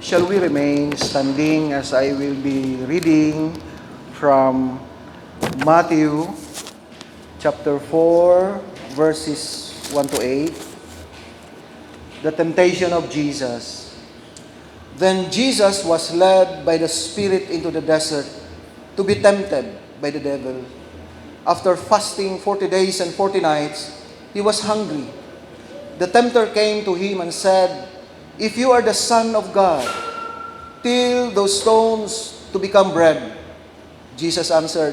Shall we remain standing as I will be reading from Matthew chapter 4, verses 1 to 8. The temptation of Jesus. Then Jesus was led by the Spirit into the desert to be tempted by the devil. After fasting 40 days and 40 nights, he was hungry. The tempter came to him and said, "If you are the Son of God, tell those stones to become bread." Jesus answered,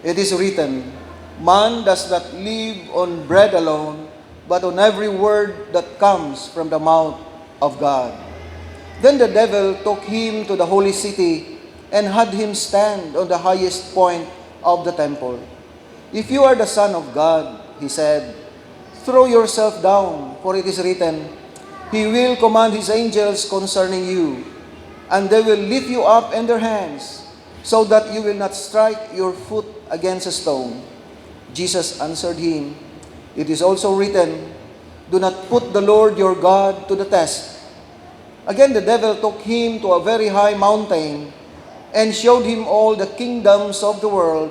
"It is written, man does not live on bread alone, but on every word that comes from the mouth of God." Then the devil took him to the holy city and had him stand on the highest point of the temple. "If you are the Son of God," he said, "throw yourself down, for it is written, He will command His angels concerning you, and they will lift you up in their hands, so that you will not strike your foot against a stone." Jesus answered him, "It is also written, do not put the Lord your God to the test." Again the devil took him to a very high mountain, and showed him all the kingdoms of the world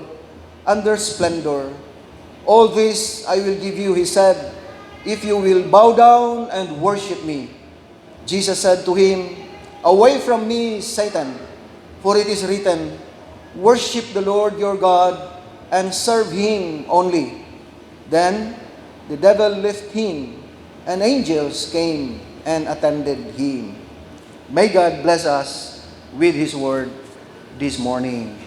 and their splendor. "All this I will give you," he said, "if you will bow down and worship me." Jesus said to him, "Away from me, Satan, for it is written, worship the Lord your God and serve Him only." Then the devil left him, and angels came and attended him. May God bless us with His word this morning.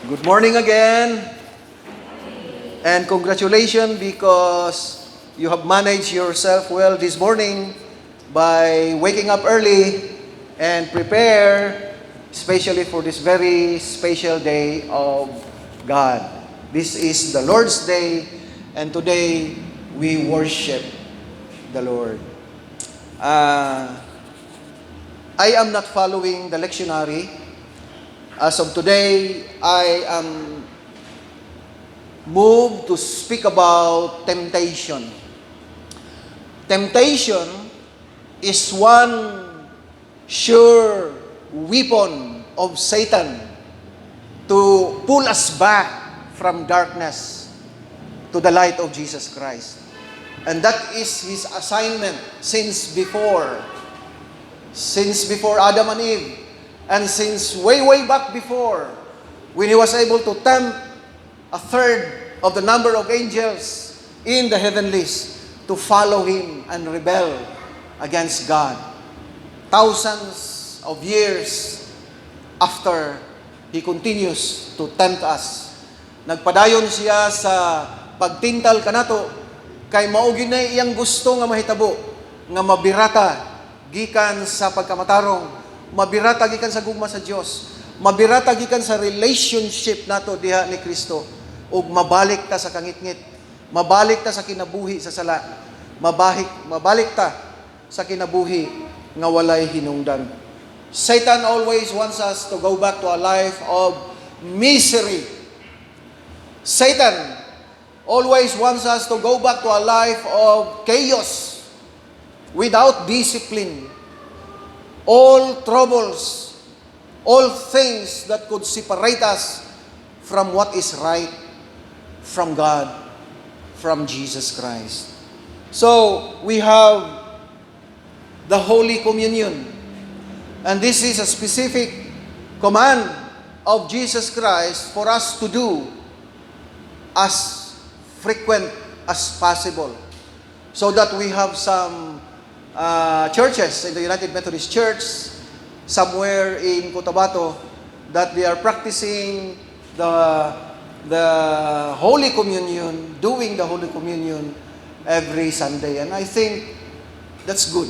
Good morning again. And congratulations because you have managed yourself well this morning by waking up early and prepare especially for this very special day of God. This is the Lord's Day, and today we worship the Lord. I am not following the lectionary. As of today, I am moved to speak about temptation. Temptation is one sure weapon of Satan to pull us back from darkness to the light of Jesus Christ. And that is his assignment since before Adam and Eve, and since way back before, when he was able to tempt a third of the number of angels in the heavenlies to follow him and rebel against God. Thousands of years after, he continues to tempt us. Nagpadayon siya sa pagtintal kanato, kay maugin na iyang gusto nga mahitabo, nga mabirata gikan sa pagkamatarong, mabirata gikan sa gugma sa Dios, mabirata gikan sa relationship nato diha ni Kristo, ug mabalik ta sa kangitngit, mabalik ta sa kinabuhi sa sala, mabalik ta sa kinabuhi nga walay hinungdan. Satan always wants us to go back to a life of misery. Satan always wants us to go back to a life of chaos, without discipline. All troubles, all things that could separate us from what is right, from God, from Jesus Christ. So, we have the Holy Communion. And this is a specific command of Jesus Christ for us to do as frequent as possible. So that we have some churches in the United Methodist Church, somewhere in Cotabato, that they are practicing the Holy Communion, doing the Holy Communion every Sunday. And I think that's good,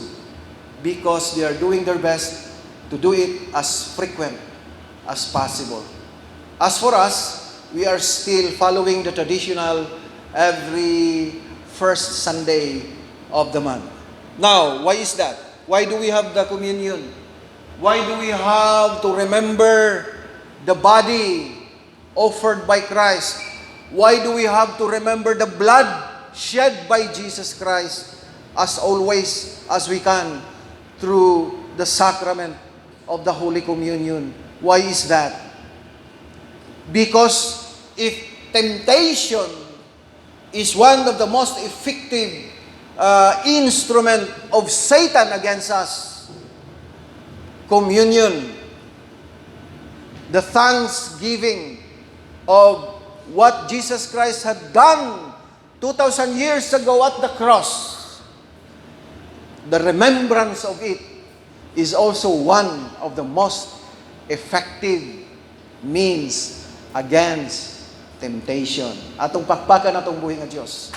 because they are doing their best to do it as frequent as possible. As for us, we are still following the traditional every first Sunday of the month. Now, why is that? Why do we have the communion? Why do we have to remember the body offered by Christ? Why do we have to remember the blood shed by Jesus Christ? as always as we can through the sacrament of the Holy Communion. Why is that? Because if temptation is one of the most effective instrument of Satan against us, communion, the thanksgiving of what Jesus Christ had done 2,000 years ago at the cross, the remembrance of it is also one of the most effective means against temptation. Atong pakpakan atong buhi nga Dios.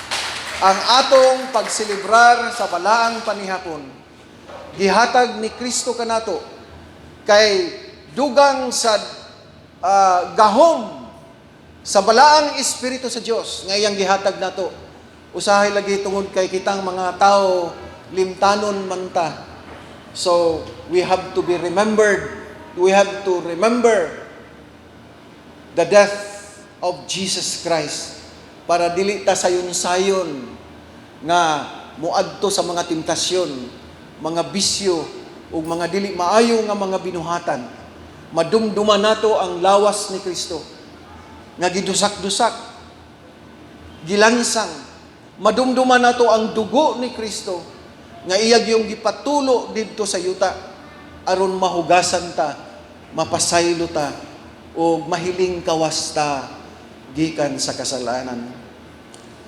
Ang atong pagselebrar sa balaang panihapon, gihatag ni Kristo kanato kay dugang sa gahom sa balaang Espiritu sa Dios nga iyang gihatag nato. Usahay lagi tungod kay kitang mga tao limtanon man ta. So we have to be remembered. We have to remember the death of Jesus Christ para dili ta sayon-sayon nga muadto sa mga tentasyon, mga bisyo ug mga dili maayo nga mga binuhatan. Madumduman nato ang lawas ni Kristo nga gidusak-dusak, gilansang. Madumduman nato ang dugo ni Kristo nga iyag yung gipatulo didto sa yuta aron mahugasan ta, mapasaylo ta o mahiling kawas ta gikan sa kasalanan.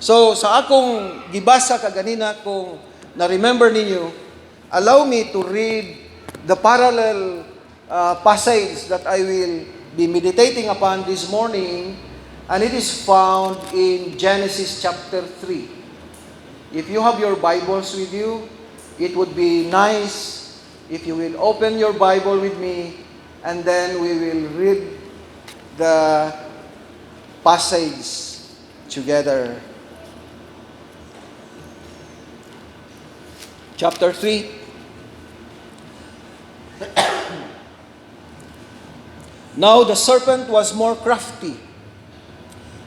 So sa akong gibasa kaganina, kung na-remember ninyo, allow me to read the parallel passage that I will be meditating upon this morning, and it is found in Genesis chapter 3. If you have your Bibles with you, it would be nice if you will open your Bible with me, and then we will read the passage together. Chapter 3. Now the serpent was more crafty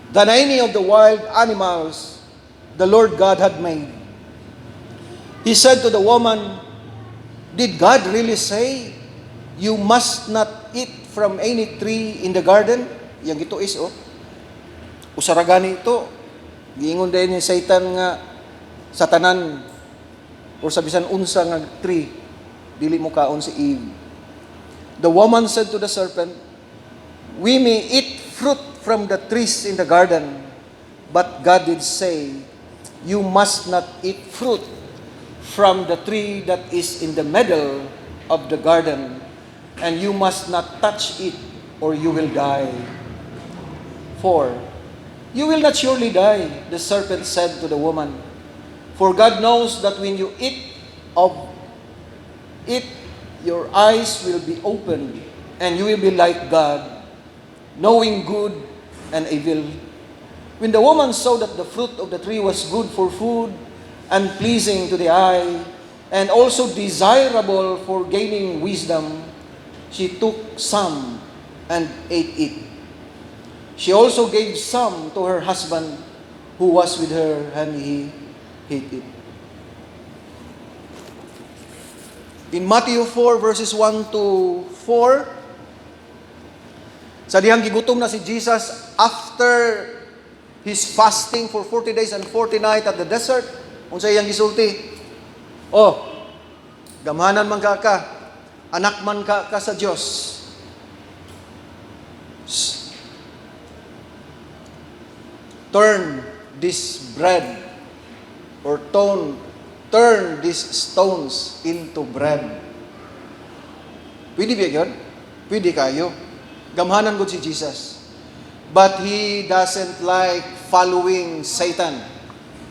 than any of the wild animals the Lord God had made. He said to the woman, "Did God really say, you must not eat from any tree in the garden?" Yang ito is, usaragani ito. Giingon din ni Satan nga, sa tanan, or sa bisan unsa nga tree, dili mo kaon si Eve. The woman said to the serpent, "We may eat fruit from the trees in the garden, but God did say, you must not eat fruit from the tree that is in the middle of the garden, and you must not touch it, or you will die. For you will not surely die," the serpent said to the woman. "For God knows that when you eat of it, your eyes will be opened, and you will be like God, knowing good and evil." When the woman saw that the fruit of the tree was good for food, and pleasing to the eye, and also desirable for gaining wisdom, she took some and ate it. She also gave some to her husband who was with her, and he ate it. In Matthew 4 verses 1 to 4, sa dihang gigutom na si Jesus after his fasting for 40 days and 40 nights at the desert, unsa iyang gisulti? Gamhanan man ka, anak man ka sa Dios. Turn this bread, or turn these stones into bread. Pwede ba yun? Pwede kayo. Gamhanan gud si Jesus. But he doesn't like following Satan.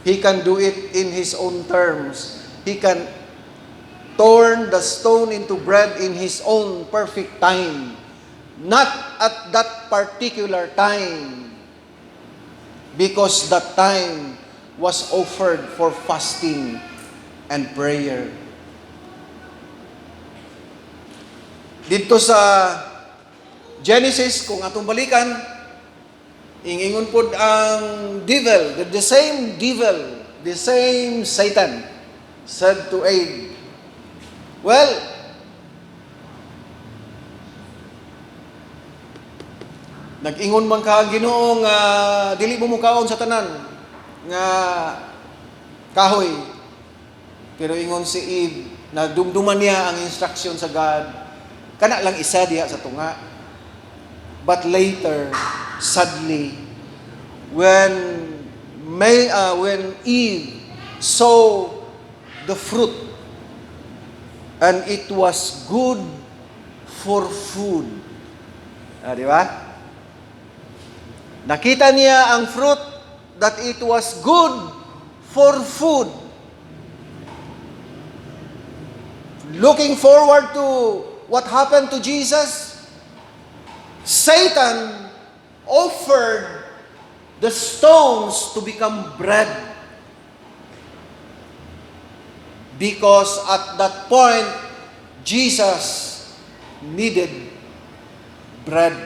He can do it in his own terms. He can turn the stone into bread in his own perfect time. Not at that particular time, because that time was offered for fasting and prayer. Dito sa Genesis, kung atong balikan, ingingon pod ang devil, the same devil, the same Satan, said to Abe, well, nag-ingon man ka ang Ginoo nga dili mo mukaon sa tanan nga kahoy. Pero ingon si Eve, nagdumduman niya ang instruction sa God, kana lang isa diha sa tunga. But later, sadly, when Eve saw the fruit and it was good for food. Di ba? Nakita niya ang fruit that it was good for food. Looking forward to what happened to Jesus, Satan offered the stones to become bread. Because at that point, Jesus needed bread,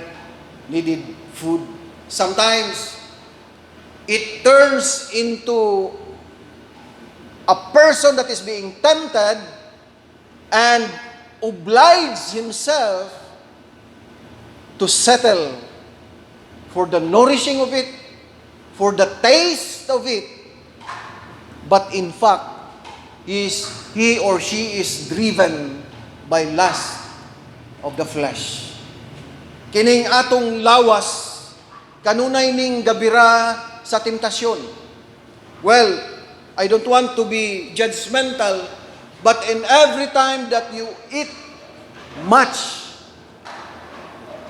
needed food. Sometimes, it turns into a person that is being tempted and obliges himself to settle for the nourishing of it, for the taste of it. But in fact, he or she is driven by lust of the flesh. Kining atong lawas, kanunay ning gabira sa temptasyon. Well, I don't want to be judgmental, but in every time that you eat much,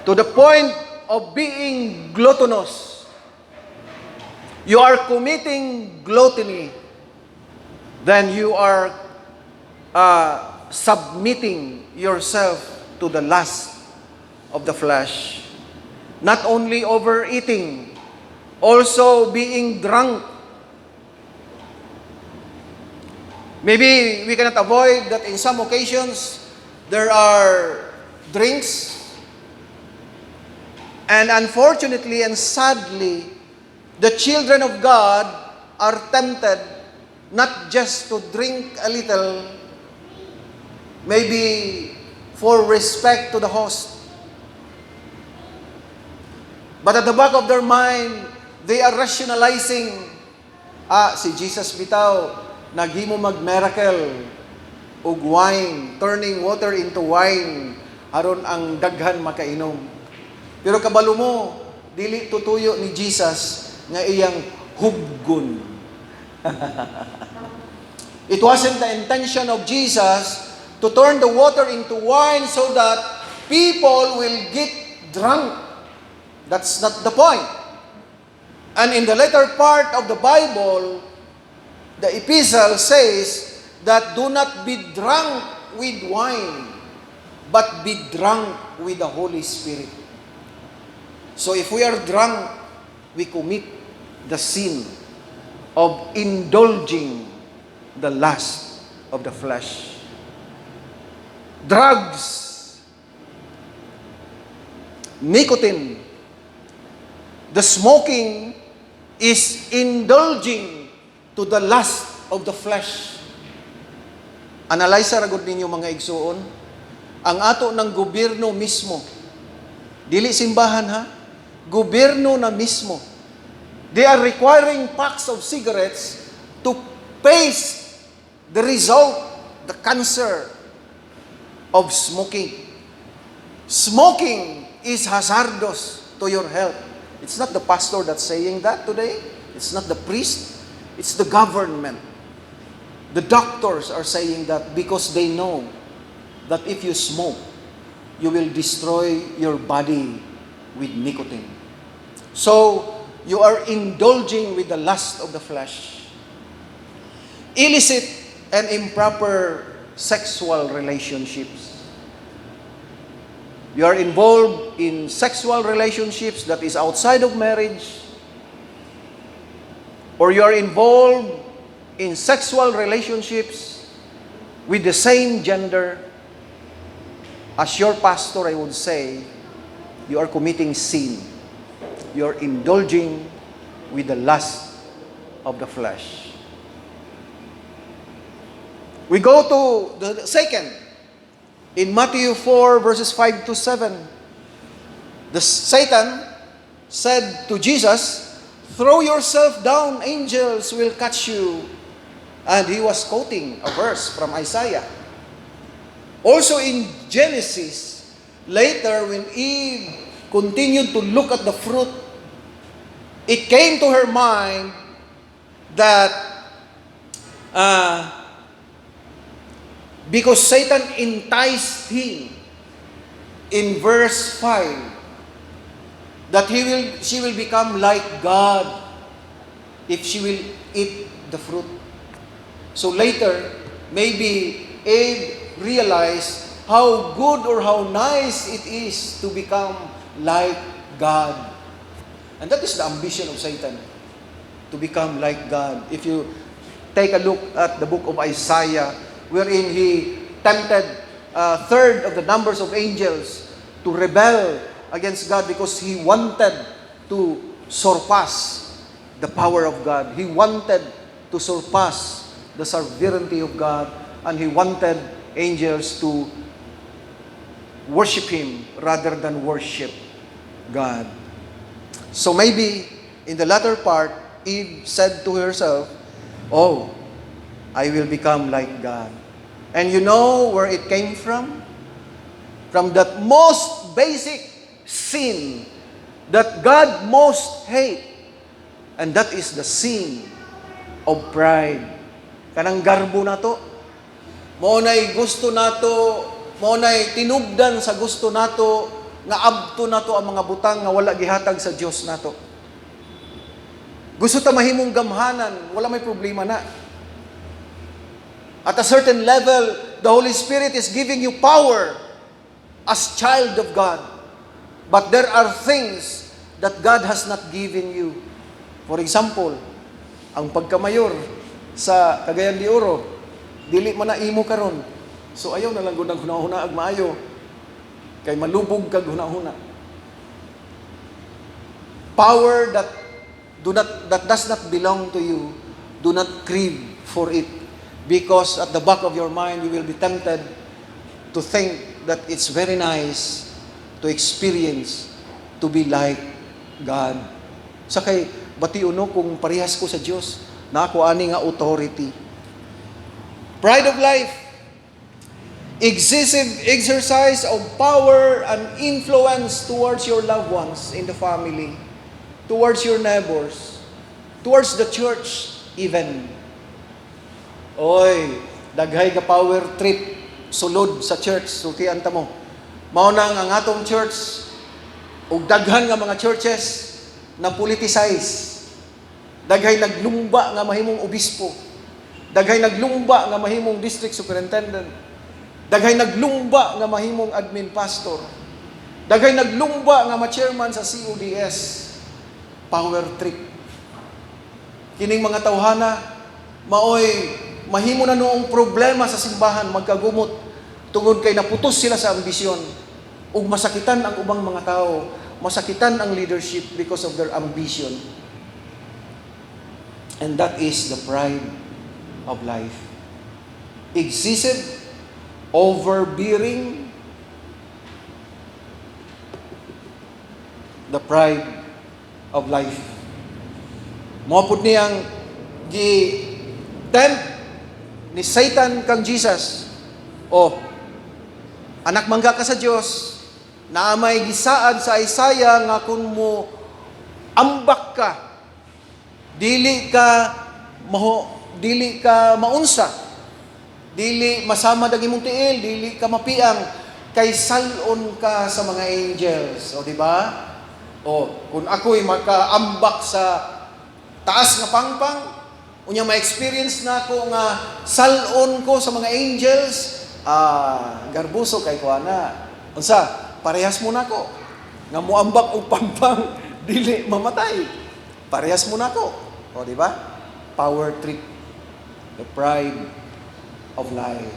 to the point of being gluttonous, you are committing gluttony, then you are submitting yourself to the lust of the flesh. Not only overeating, also being drunk. Maybe we cannot avoid that in some occasions there are drinks. And unfortunately and sadly, the children of God are tempted not just to drink a little, maybe for respect to the host. But at the back of their mind, they are rationalizing, si Jesus bitaw, naghimo mag-miracle, ug wine, turning water into wine, aron ang daghan makainom. Pero kabalo mo, dili tutuyo ni Jesus nga iyang hubgon. It wasn't the intention of Jesus to turn the water into wine so that people will get drunk. That's not the point. And in the later part of the Bible, the epistle says that do not be drunk with wine, but be drunk with the Holy Spirit. So if we are drunk, we commit the sin of indulging the lust of the flesh. Drugs, nicotine, the smoking is indulging to the lust of the flesh. Analyze ragod ninyo mga igsuon, ang ato ng gobyerno mismo, dili simbahan ha, gobyerno na mismo, they are requiring packs of cigarettes to face the result, the cancer of smoking. Smoking is hazardous to your health. It's not the pastor that's saying that today. It's not the priest. It's the government. The doctors are saying that because they know that if you smoke, you will destroy your body with nicotine. So, you are indulging with the lust of the flesh. Illicit and improper sexual relationships. You are involved in sexual relationships that is outside of marriage, or you are involved in sexual relationships with the same gender. As your pastor, I would say, you are committing sin. You are indulging with the lust of the flesh. We go to the second. In Matthew 4 verses 5 to 7, Satan said to Jesus, "Throw yourself down, angels will catch you." And he was quoting a verse from Isaiah. Also in Genesis, later when Eve continued to look at the fruit, it came to her mind that because Satan enticed him in verse 5 that she will become like God if she will eat the fruit. So later, maybe Eve realized how good or how nice it is to become like God. And that is the ambition of Satan, to become like God. If you take a look at the book of Isaiah, wherein he tempted a third of the numbers of angels to rebel against God because he wanted to surpass the power of God. He wanted to surpass the sovereignty of God, and he wanted angels to worship him rather than worship God. So maybe in the latter part, Eve said to herself, "Oh, I will become like God." And you know where it came from? From that most basic sin that God most hate. And that is the sin of pride. Kanang garbo na to. Maunay gusto nato, maunay tinubdan sa gusto nato, nga abto nato ang mga butang nga wala gihatag sa Dios nato. Gusto ta mahimong gamhanan, wala may problema na. At a certain level, the Holy Spirit is giving you power as child of God. But there are things that God has not given you. For example, ang pagkamayor sa Cagayan de Oro, dili man na imo karon. So ayaw na lang gud ang hunahuna ag maayo kay malubog kag hunahuna. Power that does not belong to you, do not crave for it. Because at the back of your mind, you will be tempted to think that it's very nice to experience, to be like God. Sa kay, batiuno kung parehas ko sa Diyos, na ako ani nga authority. Pride of life. Excessive exercise of power and influence towards your loved ones in the family, towards your neighbors, towards the church even. Oy, daghay ka power trip sulod sa church, sultian ta mo. Mao na ang atong church ug daghan nga mga churches na politicize. Daghay naglumba nga mahimong obispo. Daghay naglumba nga mahimong district superintendent. Daghay naglumba nga mahimong admin pastor. Daghay naglumba nga ma-chairman sa CODS. Power trip. Kining mga tawhana, maoy mahimo na noong problema sa simbahan, magkagumot, tungod kay naputos sila sa ambisyon, ug masakitan ang ubang mga tao, masakitan ang leadership because of their ambition. And that is the pride of life. Excessive, overbearing, the pride of life. Moapod niyang tempt ni Satan kang Jesus. Anak mangga ka sa Dios, na may gisaad sa Isaiah nga kun mo ambak ka, dili ka maunsa, dili masama dag imong tiil, dili ka mapiang, kay salon ka sa mga angels. O di ba? Kung ako'y makaambak sa taas nga pangpang, unya ma-experience na ako nga salon ko sa mga angels, garbuso kay kuana. Unsa, parehas mo nako. Nga muambak og pangpang dili mamatay. Parehas mo nako. O di ba? Power trip. The pride of life.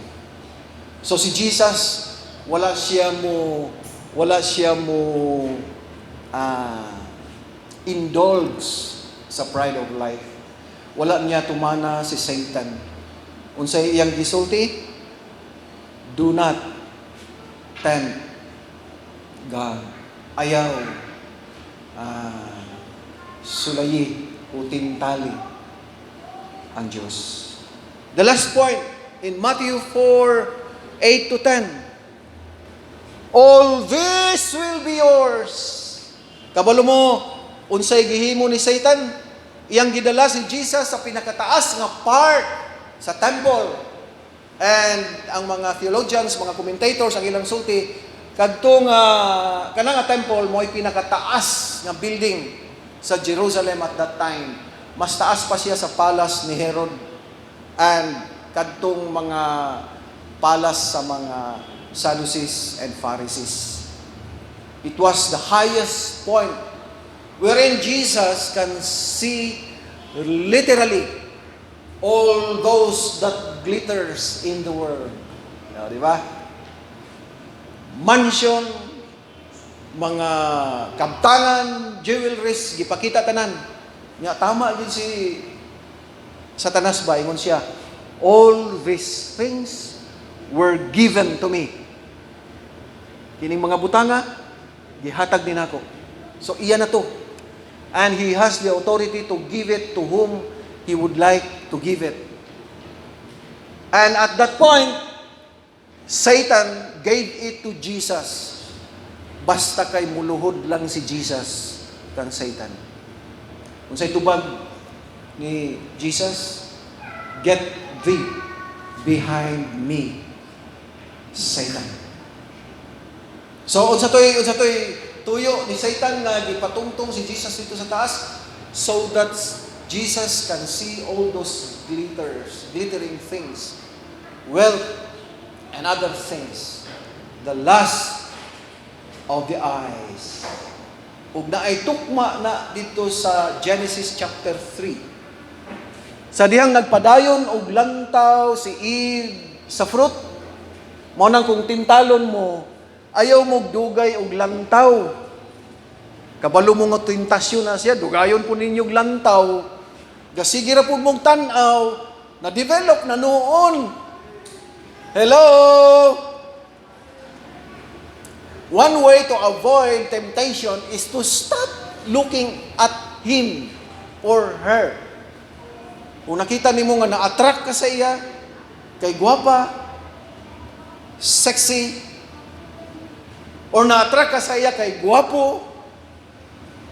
So si Jesus, wala siya mo indulge sa pride of life. Wala niya tumana si Satan. Unsay iyang gisulti? Do not tempt God. Ayaw sulayi o tintali ang Diyos. The last point in Matthew 4:8 to 10. All this will be yours. Kabalo mo, unsay gihimo ni Satan? Iyang gidala si Jesus sa pinakataas nga part sa temple. And ang mga theologians, mga commentators, ang ilang sulti, kadtong kanang nga temple mo ay pinakataas nga building sa Jerusalem at that time. Mas taas pa siya sa palace ni Herod and kadtong mga palace sa mga Sadducees and Pharisees. It was the highest point wherein Jesus can see literally all those that glitters in the world. Di ba? Mansion, mga kabtangan, jewelries, gipakita tanan. Nga tama din si Satanas ba, ingon siya, all these things were given to me. Kining mga butanga, gihatag din ako. So iya na to. And he has the authority to give it to whom he would like to give it. And at that point, Satan gave it to Jesus. Basta kay muluhod lang si Jesus kang Satan. Unsay tubag ni Jesus? Get thee behind me, Satan. So unsa toy tuyo ni Satan nga gipatungtong si Jesus dito sa taas so that Jesus can see all those glittering things, wealth and other things, the lust of the eyes. Ug naay tukma na dito sa Genesis chapter 3. Sa dihang nagpadayon og lantaw si Eve sa fruit, mao nang kung tintalon mo, ayaw mo dugay og lantaw. Kabalo mo nga tentasyon na siya, dugayon po ninyong lantaw. Gasige ra po mong tanaw, na-develop na noon. Hello? One way to avoid temptation is to stop looking at him or her. Kung nakita nimo nga na-attract ka sa iya, kay gwapa, sexy, or na-attract ka sa iya kay gwapo,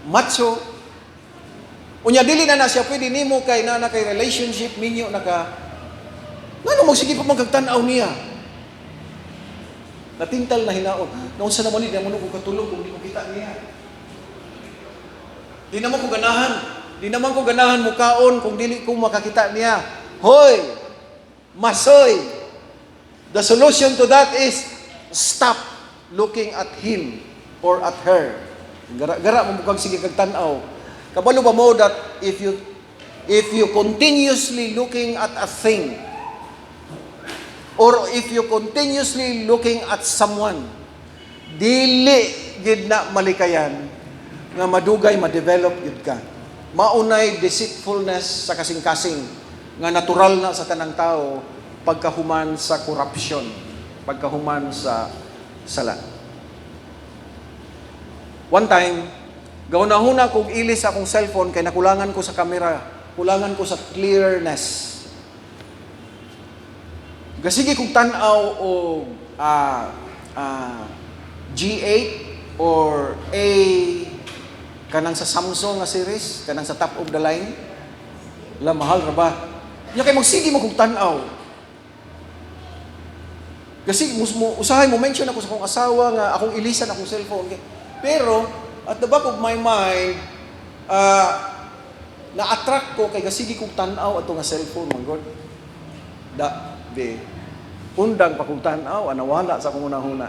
macho, unya dili na siya pwede nimo kay na kay relationship ninyo ngano mo sige pa magkagtanaw niya. Natintal na hinaot. Naunsa naman ni mo ko katulog kung di ko kita niya. Di naman ko ganahan mukaon kung dili ko makakita niya. Hoy, masoy. The solution to that is stop looking at him or at her. Gara mo bukang sige kag tan-aw. Kabalo ba mo that if you continuously looking at a thing or if you continuously looking at someone, dili gid na malikayan nga madugay ma-develop gid ka. Maunay deceitfulness sa kasing-kasing nga natural na sa tanang tao pagkahuman sa corruption, pagkahuman sa sala. One time, gawna-huna kong ilis akong cellphone kay nakulangan ko sa camera, kulangan ko sa clearness. Gasige kong tanaw o G8 or A kanang sa Samsung nga series, kanang sa top of the line. La mahal ra ba? Nya kay magsige mo kong tanaw. Kasi usahay mo mention ako sa akong asawa nga akong ilisan akong cellphone. Pero at the back of my mind, na-attract ko kay gasigi kong tanaw ato nga cellphone, my God. Undang pa kong tanaw, nawala sa akong unahuna.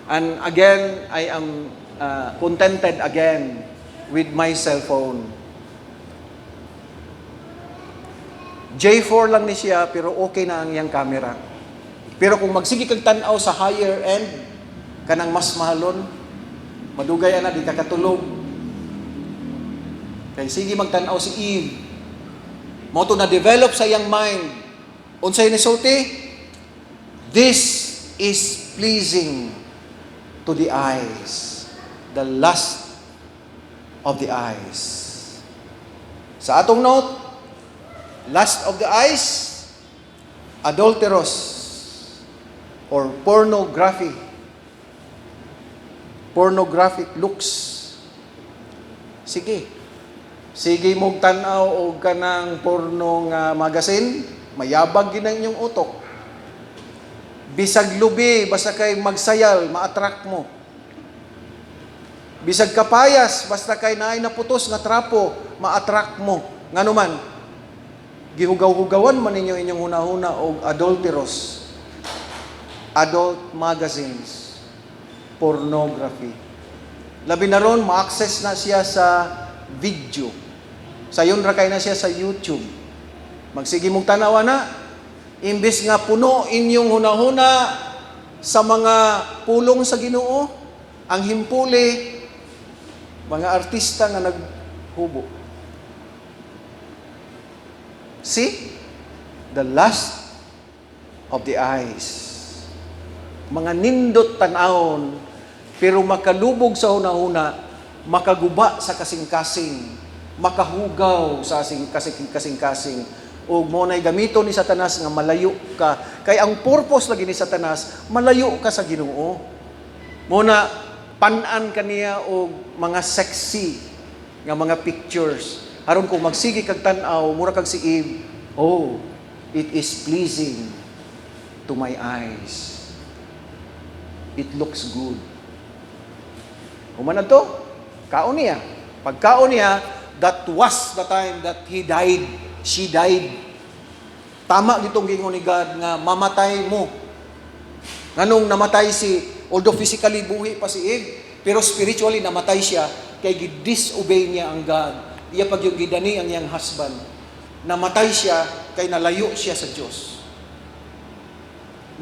And again, I am contented again with my cellphone. J4 lang ni siya, pero okay na ang iyang camera. Pero kung magsigi kag tanaw sa higher end, kanang mas mahalon, madugay ana di ka katulog. Kay sige magtanaw si Eve. Mo to na develop sa iyang mind Unsay nisulti? This is pleasing to the eyes. The lust of the eyes. Sa atong note, lust of the eyes, adulterous or pornography. Pornographic looks. Sige. Sige mong tanaw o kanang porno nga magazine, mayabag gina inyong utok. Bisag lubi, basta kay magsayal, ma-attract mo. Bisag kapayas, basta kay naay naputos nga trapo, ma-attract mo. Nganuman, gihugaw-hugawan man ninyo inyong hunahuna o adulterous, adult magazines, pornography. Labi na ron, ma-access na siya sa video. Sayon ra kay na siya sa YouTube. Magsige mong tanawa na, imbes nga puno inyong hunahuna sa mga pulong sa Ginoo, ang himpuli, mga artista nga naghubo. See? The lust of the eyes. Mga nindot tanawon, pero makalubog sa hunahuna, makaguba sa kasing-kasing, makahugaw sa kasing-kasing, o mo na'y gamito ni Satanas nga malayo ka. Kay ang purpose lagi ni Satanas, malayo ka sa Ginoo. Mo na panan kaniya og mga sexy nga mga pictures. Aron kung magsigi kag tan-aw, mura kag si Eve, oh, it is pleasing to my eyes. It looks good. Kumana to, kaon niya. Pagkaon niya, that was the time that he died. She died. Tama ditong gingon ni God nga mamatay mo. Nganong namatay although physically buhi pa si Eve, pero spiritually namatay siya kay disobey niya ang God. Iya pag yung gidani ang iyang husband. Namatay siya kay nalayo siya sa Diyos.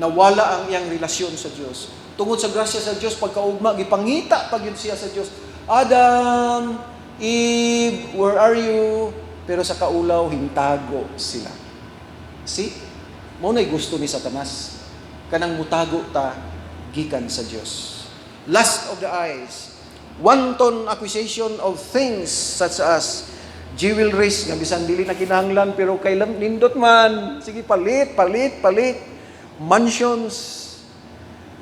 Nawala ang iyang relasyon sa Diyos. Tungod sa grasya sa Diyos, pagkaugma, gipangita pag yun siya sa Diyos. Adam, Eve, where are you? Pero sa kaulaw, hintago sila. See? Maunay gusto ni Satanas. Kanang mutago ta, gikan sa Diyos. Lust of the eyes. Wanton acquisition of things such as jewelries, nga bisan dili na kinahanglan, pero kailan nindot man. Sige, palit. Mansions,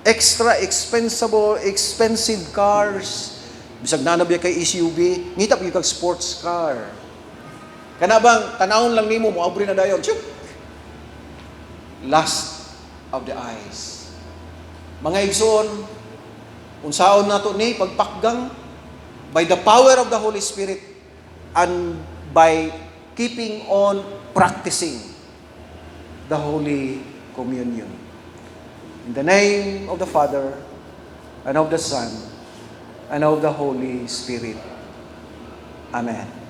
extra expensive cars, bisag nanabya kay SUV, ngita pa yung kag sports car. Kana bang tanawon lang nimo mo abri na dayon. Chuk. Lust of the eyes. Mga igsoon, unsaon nato ni pagpakgang by the power of the Holy Spirit and by keeping on practicing the Holy Communion. In the name of the Father, and of the Son, and of the Holy Spirit. Amen.